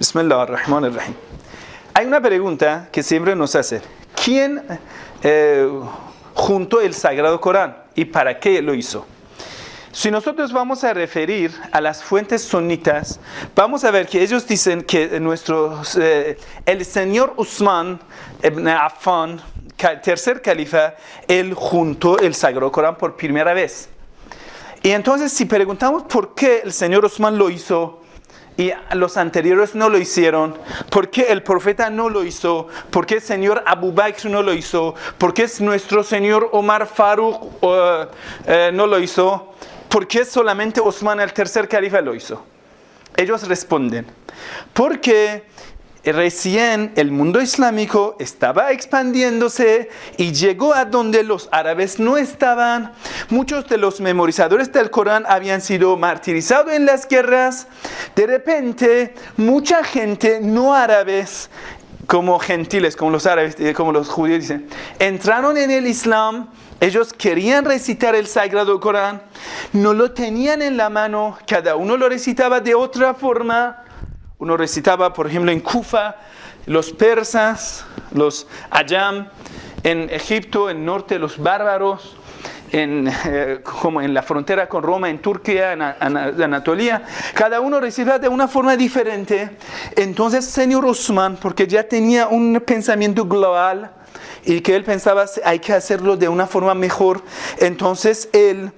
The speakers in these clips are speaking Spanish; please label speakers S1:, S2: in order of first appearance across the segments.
S1: Bismillahirrahmanirrahim. Hay una pregunta que siempre nos hacen. ¿Quién juntó el Sagrado Corán y para qué lo hizo? Si nosotros vamos a referir a las fuentes sunitas, vamos a ver que ellos dicen que el señor Usman ibn Affan, tercer califa, él juntó el Sagrado Corán por primera vez. Y entonces si preguntamos por qué el señor Usman lo hizo y los anteriores no lo hicieron, por qué el profeta no lo hizo, por qué el señor Abu Bakr no lo hizo, por qué nuestro señor Omar Faruk no lo hizo, ¿por qué solamente Osman, el tercer califa, lo hizo? Ellos responden, porque recién el mundo islámico estaba expandiéndose y llegó a donde los árabes no estaban. Muchos de los memorizadores del Corán habían sido martirizados en las guerras. De repente, mucha gente no árabes, como gentiles, como los árabes, como los judíos dicen, entraron en el Islam. Ellos querían recitar el Sagrado Corán, no lo tenían en la mano, cada uno lo recitaba de otra forma. Uno recitaba, por ejemplo, en Kufa, los persas, los en Egipto, en norte, los bárbaros, como en la frontera con Roma, en Turquía, en Anatolia. Cada uno recitaba de una forma diferente. Entonces, señor Usman, porque ya tenía un pensamiento global, y que él pensaba hay que hacerlo de una forma mejor, entonces él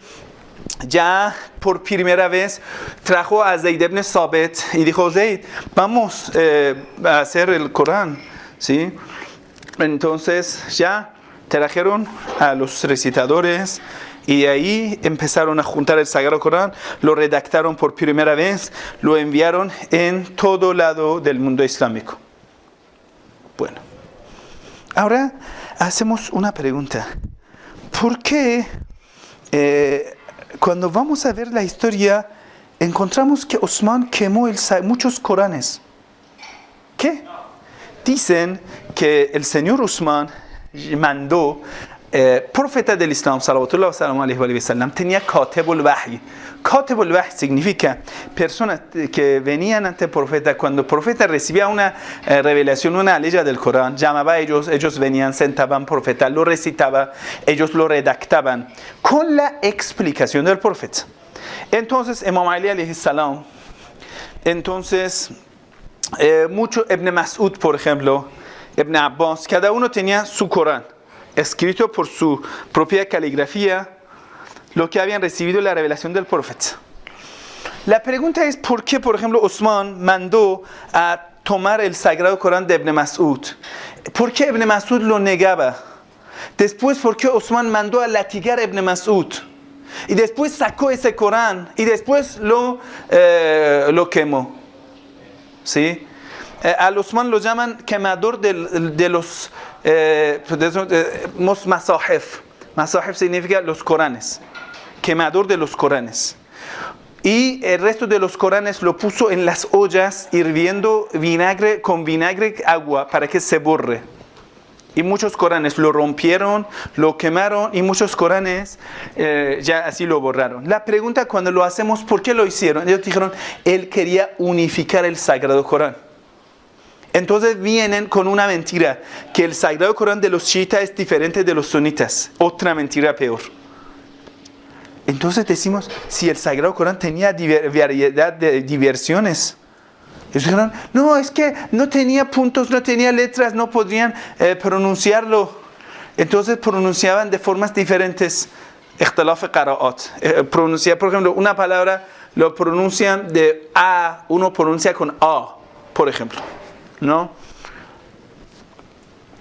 S1: ya por primera vez trajo a Zayd ibn Sabit y dijo: Zayd, vamos a hacer el Corán, ¿sí? Entonces ya trajeron a los recitadores y ahí empezaron a juntar el Sagrado Corán, lo redactaron por primera vez, lo enviaron en todo lado del mundo islámico. Bueno, ahora hacemos una pregunta. ¿Por qué cuando vamos a ver la historia encontramos que Osman quemó muchos Coranes? ¿Qué? Dicen que el señor Usman mandó, profeta del Islam, sallallahu alaihi wa sallam, tenía Katibul Wahy. Katibul Wahy significa personas que venían ante el profeta. Cuando el profeta recibía una revelación, una ley del Corán, llamaba a ellos venían, sentaban al profeta, lo recitaba, ellos lo redactaban con la explicación del profeta. Entonces, Imam Ali alayhi salam, entonces, Ibn Mas'ud, por ejemplo, Ibn Abbas, cada uno tenía su Corán, escrito por su propia caligrafía, lo que habían recibido la revelación del profeta. La pregunta es, ¿por qué, por ejemplo, Osman mandó a tomar el Sagrado Corán de Ibn Mas'ud? ¿Por qué Ibn Mas'ud lo negaba? Después, ¿por qué Osman mandó a latigar a Ibn Mas'ud? Y después sacó ese Corán y después lo quemó. ¿Sí? A Osman lo llaman quemador de los masahif. Masahif significa los Coranes. Quemador de los Coranes. Y el resto de los Coranes lo puso en las ollas hirviendo con vinagre agua para que se borre. Y muchos Coranes lo rompieron, lo quemaron y muchos Coranes ya así lo borraron. La pregunta cuando lo hacemos, ¿por qué lo hicieron? Ellos dijeron, él quería unificar el Sagrado Corán. Entonces vienen con una mentira, que el Sagrado Corán de los chiitas es diferente de los sunitas. Otra mentira peor. Entonces decimos, si el Sagrado Corán tenía variedad de diversiones. Ellos dijeron, no, es que no tenía puntos, no tenía letras, no podrían pronunciarlo. Entonces pronunciaban de formas diferentes. Ikhtilaf qira'at. Pronunciar, por ejemplo, una palabra lo pronuncian de A, uno pronuncia con A, por ejemplo. ¿No?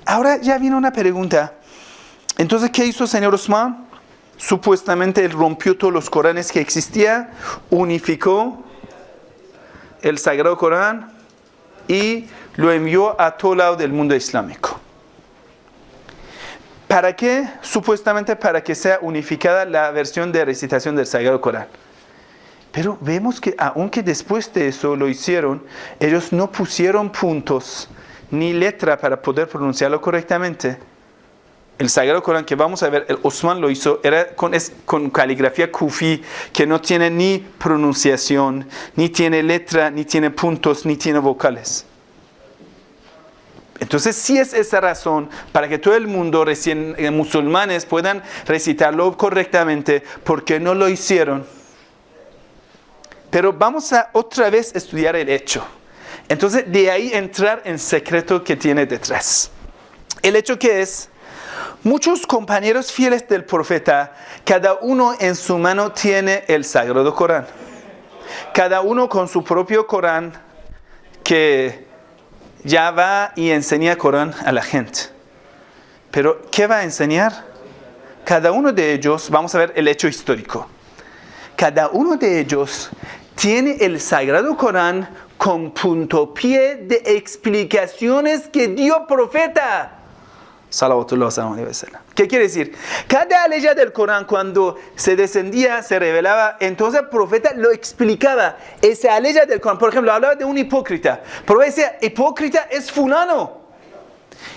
S1: Ahora ya viene una pregunta. Entonces, ¿qué hizo el señor Osman? Supuestamente él rompió todos los Coranes que existían, unificó el Sagrado Corán y lo envió a todo lado del mundo islámico. ¿Para qué? Supuestamente para que sea unificada la versión de recitación del Sagrado Corán. Pero vemos que aunque después de eso lo hicieron, ellos no pusieron puntos ni letra para poder pronunciarlo correctamente. el Sagrado Corán que vamos a ver, el Osman lo hizo, era con caligrafía kufi, que no tiene ni pronunciación, ni tiene letra, ni tiene puntos, ni tiene vocales. Entonces sí es esa razón para que todo el mundo, recién musulmanes, puedan recitarlo correctamente, porque no lo hicieron. Pero vamos a otra vez estudiar el hecho. Entonces de ahí entrar en secreto que tiene detrás. El hecho que es, muchos compañeros fieles del profeta, cada uno en su mano tiene el Sagrado Corán. Cada uno con su propio Corán que ya va y enseña Corán a la gente. Pero, ¿qué va a enseñar? Cada uno de ellos, vamos a ver el hecho histórico. Cada uno de ellos tiene el Sagrado Corán con puntapié de explicaciones que dio profeta. Salawatullah alaihi wasallam. ¿Qué quiere decir? Cada aleya del Corán, cuando se descendía, se revelaba, entonces el profeta lo explicaba. Esa aleya del Corán, por ejemplo, hablaba de un hipócrita. Pero ese hipócrita es fulano.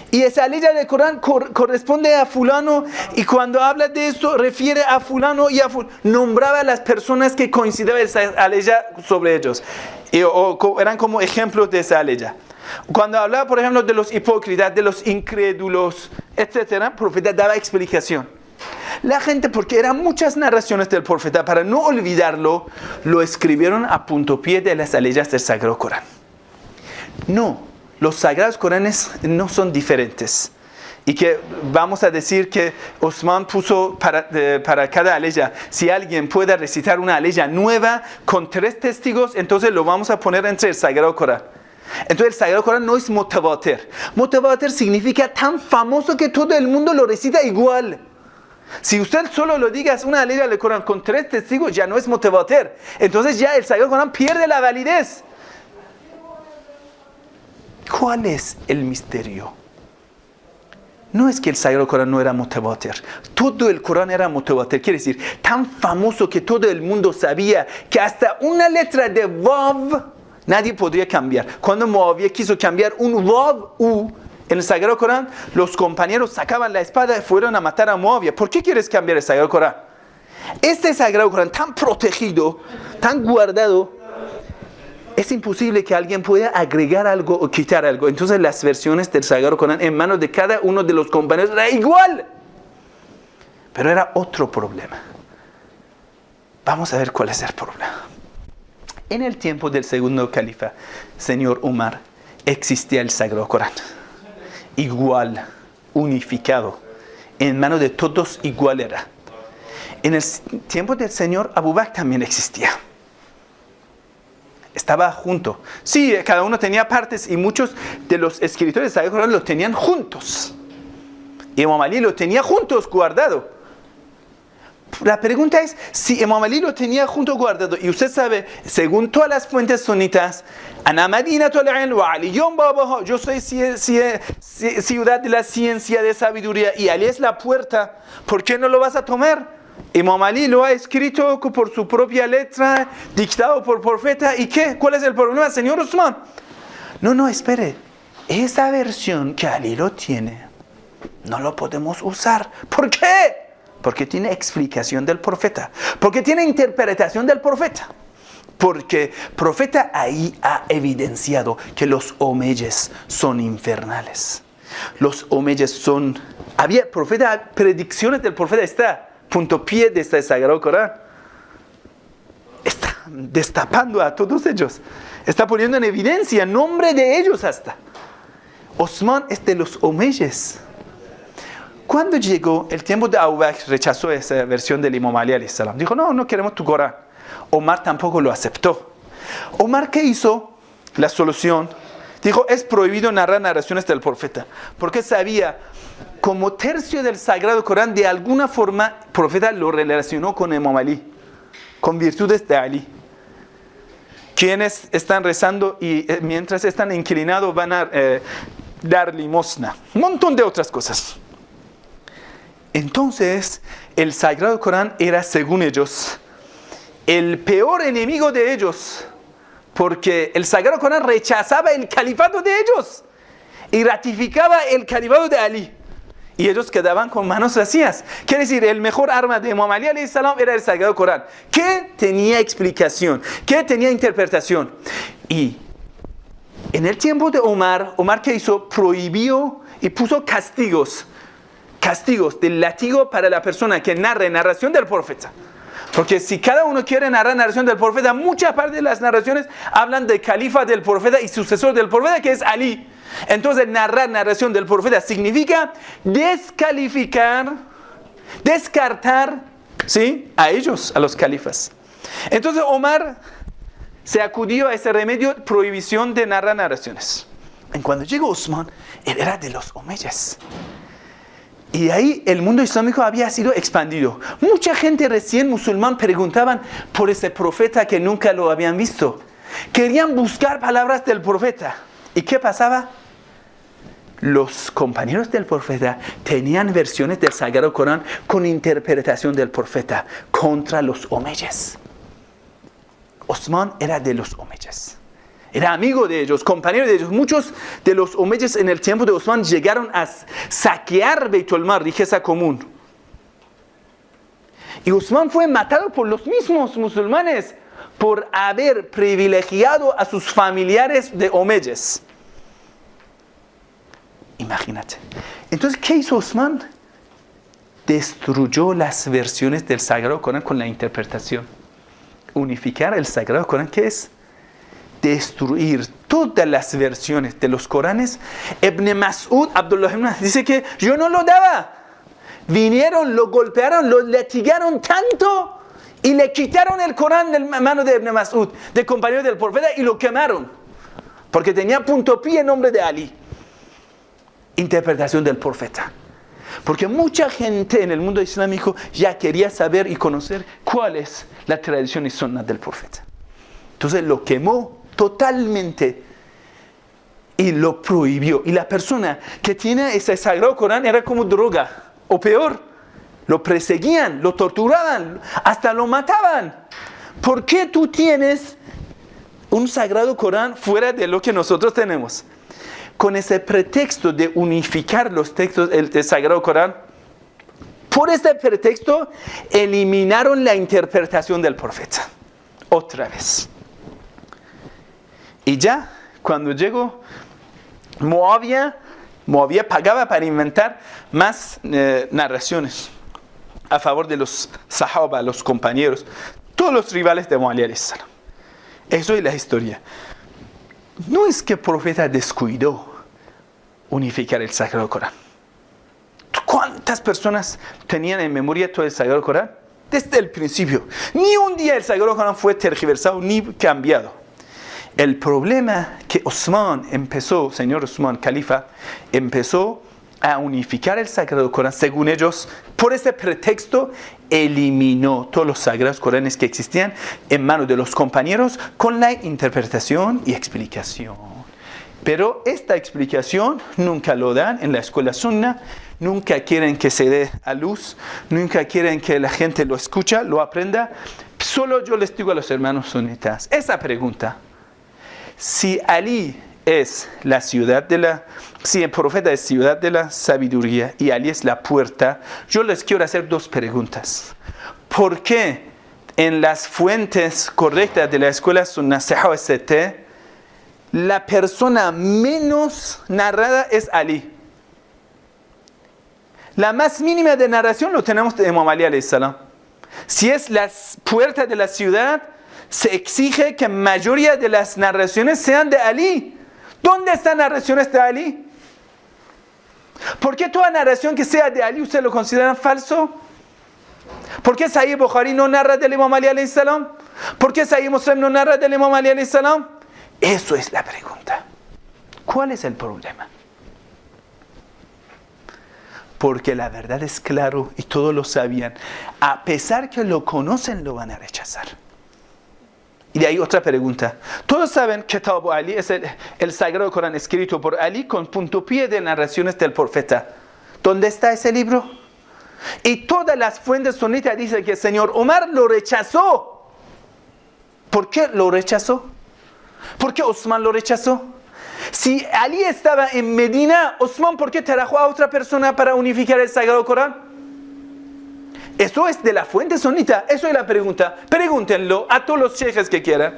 S1: Y esa aleya del Corán corresponde a fulano. Y cuando habla de esto, refiere a fulano y a fulano. Nombraba a las personas que coincidían esa aleya sobre ellos. Eran como ejemplos de esa aleya. Cuando hablaba, por ejemplo, de los hipócritas, de los incrédulos, etcétera, el profeta daba explicación. La gente, porque eran muchas narraciones del profeta, para no olvidarlo, lo escribieron a puntapié de las aleyas del Sagrado Corán. No, los Sagrados Coranes no son diferentes. Y que vamos a decir que Osman puso para cada aleya, si alguien puede recitar una aleya nueva con 3 testigos, entonces lo vamos a poner entre el Sagrado Corán. Entonces el Sagrado Corán no es mutawatir. Mutawatir significa tan famoso que todo el mundo lo recita igual. Si usted solo lo diga, es una aleya del Corán con 3 testigos, ya no es mutawatir. Entonces ya el Sagrado Corán pierde la validez. ¿Cuál es el misterio? No es que el Sagrado Corán no era mutawatir. Todo el Corán era mutawatir. Quiere decir, tan famoso que todo el mundo sabía que hasta una letra de Vav nadie podría cambiar. Cuando Muawiyah quiso cambiar un Vav, U, en el Sagrado Corán, los compañeros sacaban la espada y fueron a matar a Muawiyah. ¿Por qué quieres cambiar el Sagrado Corán? Este Sagrado Corán tan protegido, tan guardado, es imposible que alguien pueda agregar algo o quitar algo. Entonces las versiones del Sagrado Corán en manos de cada uno de los compañeros era igual. Pero era otro problema. Vamos a ver cuál es el problema. En el tiempo del segundo califa, señor Umar, existía el Sagrado Corán. Igual, unificado, en manos de todos igual era. En el tiempo del señor Abu Bakr también existía. Estaba junto. Sí, cada uno tenía partes y muchos de los escritores del Sagrado Corán lo tenían juntos. Imam Ali lo tenía juntos, guardado. La pregunta es, si Imam Ali lo tenía junto guardado, y usted sabe, según todas las fuentes sunitas, Ana Madinatul Ilm wa Aliyun babaha, yo soy ciudad de la ciencia, de sabiduría, y Ali es la puerta, ¿por qué no lo vas a tomar? Imam Ali lo ha escrito por su propia letra, dictado por profeta, ¿y qué? ¿Cuál es el problema, señor Usman? No, espere, esa versión que Ali lo tiene, no lo podemos usar. ¿Por qué? Porque tiene explicación del profeta. Porque tiene interpretación del profeta. Porque el profeta ahí ha evidenciado que los omeyes son infernales. Los omeyes son... predicciones del profeta, está puntapié de este Sagrado Corán. Está destapando a todos ellos. Está poniendo en evidencia el nombre de ellos hasta. Osman es de los omeyes. Cuando llegó el tiempo de Abu Bakr, rechazó esa versión del Imam Ali alayhi salam. Dijo, no queremos tu Corán. Omar tampoco lo aceptó. Omar, ¿qué hizo? La solución. Dijo, es prohibido narrar narraciones del profeta. Porque sabía, como tercio del Sagrado Corán, de alguna forma, el profeta lo relacionó con Imam Ali, con virtudes de Ali. Quienes están rezando y mientras están inclinados van a dar limosna. Un montón de otras cosas. Entonces, el Sagrado Corán era, según ellos, el peor enemigo de ellos, porque el Sagrado Corán rechazaba el califato de ellos y ratificaba el califato de Ali. y ellos quedaban con manos vacías. Quiere decir, el mejor arma de Imam Ali alayhi salam era el Sagrado Corán, que tenía explicación, que tenía interpretación. Y en el tiempo de Omar, ¿qué hizo? Prohibió y puso castigos del látigo para la persona que narre narración del profeta. Porque si cada uno quiere narrar narración del profeta, mucha parte de las narraciones hablan del califa del profeta y sucesor del profeta, que es Ali. Entonces, narrar narración del profeta significa descalificar, descartar, ¿sí?, a ellos, a los califas. Entonces, Omar se acudió a ese remedio, prohibición de narrar narraciones. Y cuando llegó Usman, él era de los omeyas. Y ahí el mundo islámico había sido expandido. Mucha gente recién musulmán preguntaban por ese profeta que nunca lo habían visto. Querían buscar palabras del profeta. ¿Y qué pasaba? Los compañeros del profeta tenían versiones del Sagrado Corán con interpretación del profeta contra los omeyas. Osman era de los omeyas. Era amigo de ellos, compañero de ellos. Muchos de los omeyas en el tiempo de Osman llegaron a saquear Beitul Mal, riqueza común. Y Osman fue matado por los mismos musulmanes por haber privilegiado a sus familiares de omeyas. Imagínate. Entonces, ¿qué hizo Osman? Destruyó las versiones del Sagrado Corán con la interpretación. Unificar el Sagrado Corán, ¿qué es? Destruir todas las versiones de los Coranes. Ibn Mas'ud, Abdullah ibn Mas'ud, dice que yo no lo daba. Vinieron, lo golpearon, lo latigaron tanto y le quitaron el Corán de la mano de Ibn Mas'ud, de compañero del profeta, y lo quemaron. Porque tenía puntopié en nombre de Ali. Interpretación del profeta. Porque mucha gente en el mundo islámico ya quería saber y conocer cuál es la tradición y sunna del profeta. Entonces lo quemó totalmente y lo prohibió. Y la persona que tiene ese Sagrado Corán era como droga, o peor, lo perseguían, lo torturaban, hasta lo mataban. ¿Por qué tú tienes un Sagrado Corán fuera de lo que nosotros tenemos? Con ese pretexto de unificar los textos del Sagrado Corán, por este pretexto eliminaron la interpretación del profeta. Otra vez. Y ya, cuando llegó Muawiyah pagaba para inventar más narraciones a favor de los sahaba, los compañeros, todos los rivales de Muawiyah alayhi salam. Eso es la historia. No es que el profeta descuidó unificar el Sagrado Corán. ¿Cuántas personas tenían en memoria todo el Sagrado Corán? Desde el principio. Ni un día el Sagrado Corán fue tergiversado ni cambiado. El problema que Osman empezó, señor Osman, califa, empezó a unificar el Sagrado Corán, según ellos, por ese pretexto, eliminó todos los Sagrados Coranes que existían en manos de los compañeros con la interpretación y explicación. Pero esta explicación nunca lo dan en la escuela sunna, nunca quieren que se dé a luz, nunca quieren que la gente lo escuche, lo aprenda. Solo yo les digo a los hermanos sunitas, esa pregunta. Si Ali es la ciudad de la... Si el profeta es ciudad de la sabiduría y Ali es la puerta, yo les quiero hacer dos preguntas. ¿Por qué en las fuentes correctas de la escuela Sunnah Sahih ST la persona menos narrada es Ali? La más mínima de narración lo tenemos de Imam Ali alayhi salam. Si es la puerta de la ciudad, se exige que la mayoría de las narraciones sean de Ali. ¿Dónde están narraciones de Ali? ¿Por qué toda narración que sea de Ali usted lo considera falso? ¿Por qué Sahih Bukhari no narra del Imam Ali alayhi salam? ¿Por qué Sahih Muslim no narra del Imam Ali alayhi salam? Eso es la pregunta. ¿Cuál es el problema? Porque la verdad es claro y todos lo sabían. A pesar que lo conocen, lo van a rechazar. Y de ahí otra pregunta. Todos saben que Kitab Ali es el Sagrado Corán escrito por Ali con puntopié de narraciones del profeta. ¿Dónde está ese libro? Y todas las fuentes sunitas dicen que el señor Omar lo rechazó. ¿Por qué lo rechazó? ¿Por qué Osman lo rechazó? Si Ali estaba en Medina, Osman, ¿por qué trajo a otra persona para unificar el Sagrado Corán? Eso es de la fuente sunita. Eso es la pregunta. Pregúntenlo a todos los shejes que quieran.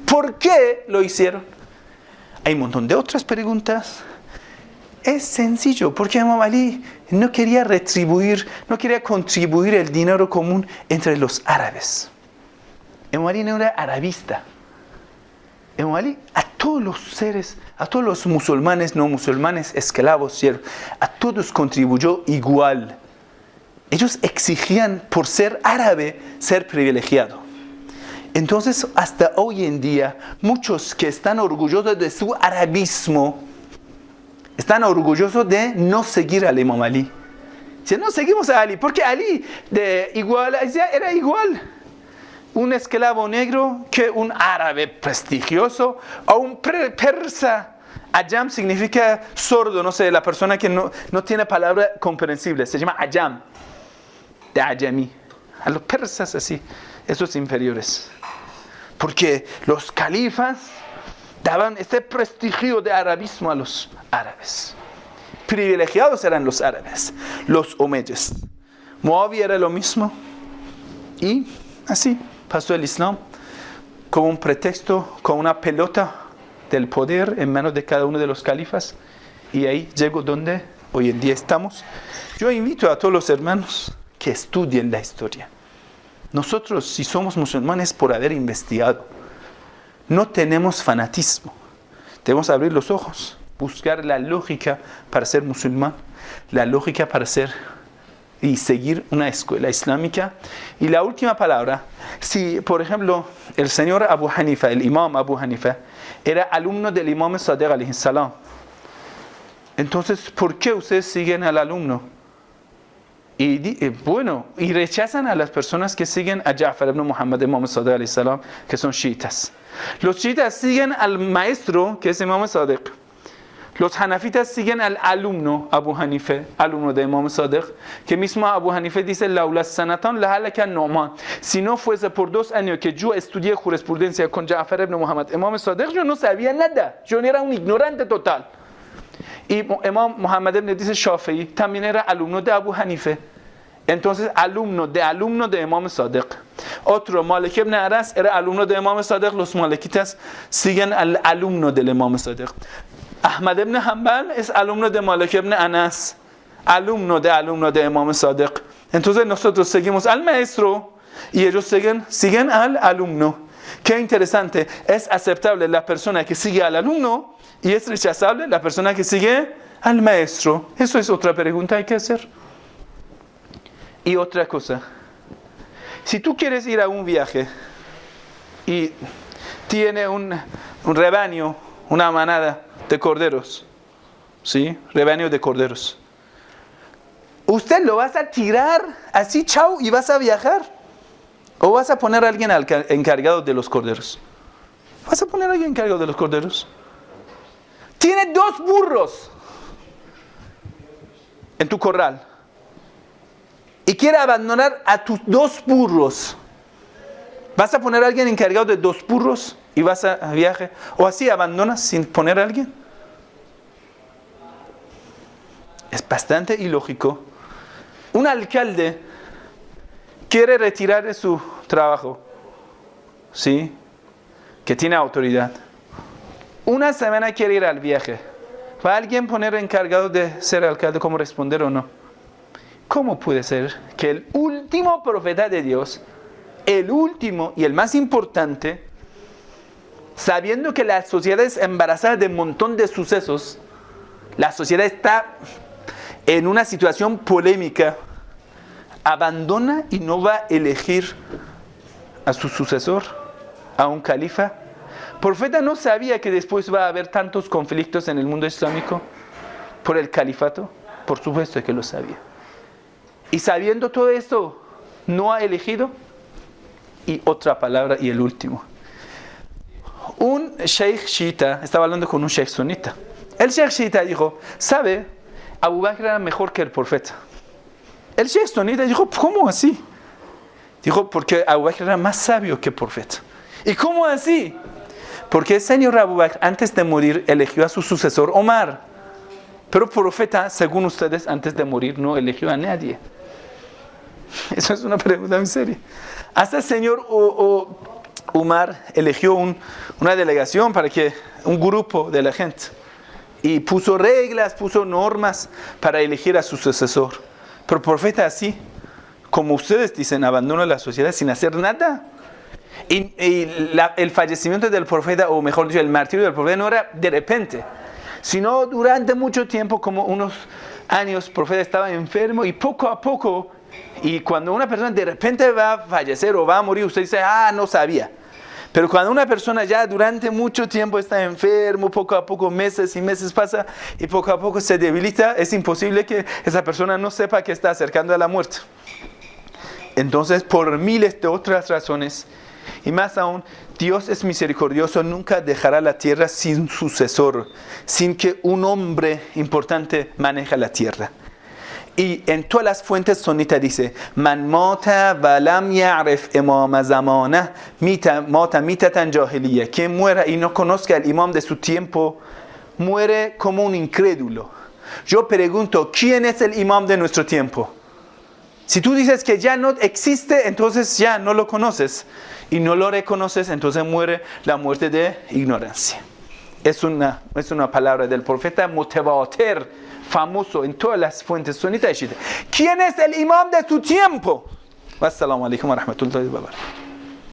S1: ¿Por qué lo hicieron? Hay un montón de otras preguntas. Es sencillo, porque Imam Ali no quería no quería contribuir el dinero común entre los árabes. Imam Ali no era arabista. Imam Ali a todos los seres, a todos los musulmanes, no musulmanes, esclavos, siervos, a todos contribuyó igual. Ellos exigían, por ser árabe, ser privilegiado. Entonces, hasta hoy en día, muchos que están orgullosos de su arabismo, están orgullosos de no seguir al Imam Ali. Si no seguimos a Ali, porque Ali era igual un esclavo negro que un árabe prestigioso o un persa. Ayam significa sordo, no sé, la persona que no tiene palabra comprensible, se llama Ayam, de Ayami. A los persas así, esos inferiores. Porque los califas daban ese prestigio de arabismo a los árabes. Privilegiados eran los árabes, los omeyas. Muawiyah era lo mismo. Y así pasó el Islam como un pretexto, con una pelota del poder en manos de cada uno de los califas. Y ahí llegó donde hoy en día estamos. Yo invito a todos los hermanos que estudien la historia. Nosotros, si somos musulmanes por haber investigado, no tenemos fanatismo. Debemos abrir los ojos, buscar la lógica para ser musulmán, la lógica para ser y seguir una escuela islámica. Y la última palabra, si por ejemplo el señor Abu Hanifa, el imam Abu Hanifa, era alumno del imam Sadiq alayhi salam, entonces ¿por qué ustedes siguen al alumno? Y rechazan a las personas que siguen a Ja'far ibn Muhammad, imam Sadiq alayhi salam, que son chiitas. Los chiitas siguen al maestro, que es imam Sadiq. Los hanafitas siguen al alumno Abu Hanifa, alumno de Imam Sadiq, que mismo Abu Hanifa dice: Laula sanatan la halaka Nu'man. Si no fuese por 2 años que yo estudié jurisprudencia con Ja'far ibn Muhammad, Imam Sadiq, yo no sabía nada. Yo era un ignorante total. Y Imam Muhammad ibn dice Shafi'i también era alumno de Abu Hanifa. Entonces, alumno de Imam Sadiq. Otro, Malik ibn Anas, era alumno de Imam Sadiq. Los malikitas siguen al alumno del Imam Sadiq. Ahmad ibn Hanbal es alumno de Malik ibn Anas, alumno de Imam Sadiq. Entonces nosotros seguimos al maestro y ellos siguen al alumno. Qué interesante, es aceptable la persona que sigue al alumno y es rechazable la persona que sigue al maestro. Eso es otra pregunta que hay que hacer. Y otra cosa, si tú quieres ir a un viaje y tiene un rebaño, una manada de corderos, ¿sí? Rebaño de corderos. ¿Usted lo vas a tirar así, chao, y vas a viajar? ¿O vas a poner a alguien encargado de los corderos? ¿Vas a poner a alguien encargado de los corderos? Tiene 2 burros en tu corral y quiere abandonar a tus 2 burros. ¿Vas a poner a alguien encargado de 2 burros y vas a viaje? ¿O así abandonas sin poner a alguien? Es bastante ilógico. Un alcalde quiere retirar de su trabajo, ¿sí? Que tiene autoridad. Una semana quiere ir al viaje. ¿Va a alguien poner encargado de ser alcalde cómo responder o no? ¿Cómo puede ser que el último profeta de Dios, el último y el más importante, sabiendo que la sociedad es embarazada de un montón de sucesos, la sociedad está en una situación polémica, abandona y no va a elegir a su sucesor, a un califa? ¿El profeta no sabía que después va a haber tantos conflictos en el mundo islámico por el califato? Por supuesto que lo sabía. Y sabiendo todo esto, no ha elegido. Y otra palabra y el último. Un sheikh shiita, estaba hablando con un sheikh sunita. El sheikh shiita dijo: ¿sabe? Abu Bakr era mejor que el profeta. El sheikh sunita dijo: ¿cómo así? Dijo: porque Abu Bakr era más sabio que el profeta. ¿Y cómo así? Porque el señor Abu Bakr, antes de morir, eligió a su sucesor Omar. Pero profeta, según ustedes, antes de morir, no eligió a nadie. Eso es una pregunta muy seria. Hasta el señor Umar eligió una delegación para que un grupo de la gente y puso reglas, puso normas para elegir a su sucesor. Pero profeta así, como ustedes dicen, abandona la sociedad sin hacer nada. Y el fallecimiento del profeta, o mejor dicho, el martirio del profeta no era de repente, sino durante mucho tiempo, como unos años, el profeta estaba enfermo y poco a poco. Y cuando una persona de repente va a fallecer o va a morir, usted dice, no sabía. Pero cuando una persona ya durante mucho tiempo está enfermo, poco a poco, meses y meses pasa, y poco a poco se debilita, es imposible que esa persona no sepa que está acercando a la muerte. Entonces, por miles de otras razones, y más aún, Dios es misericordioso, nunca dejará la tierra sin sucesor, sin que un hombre importante maneje la tierra. Y en todas las fuentes sunitas dice, Man mata walam ya'rif imam zamana, mata mitatan jahiliya. Quien muera y no conozca al imam de su tiempo, muere como un incrédulo. Yo pregunto, ¿quién es el imam de nuestro tiempo? Si tú dices que ya no existe, entonces ya no lo conoces. Y no lo reconoces, entonces muere la muerte de ignorancia. Es una palabra del profeta Mutawatir, famoso en todas las fuentes sunitas. ¿Quién es el imam de su tiempo? Wassalamu alaikum wa rahmatullahi wa barakatuh.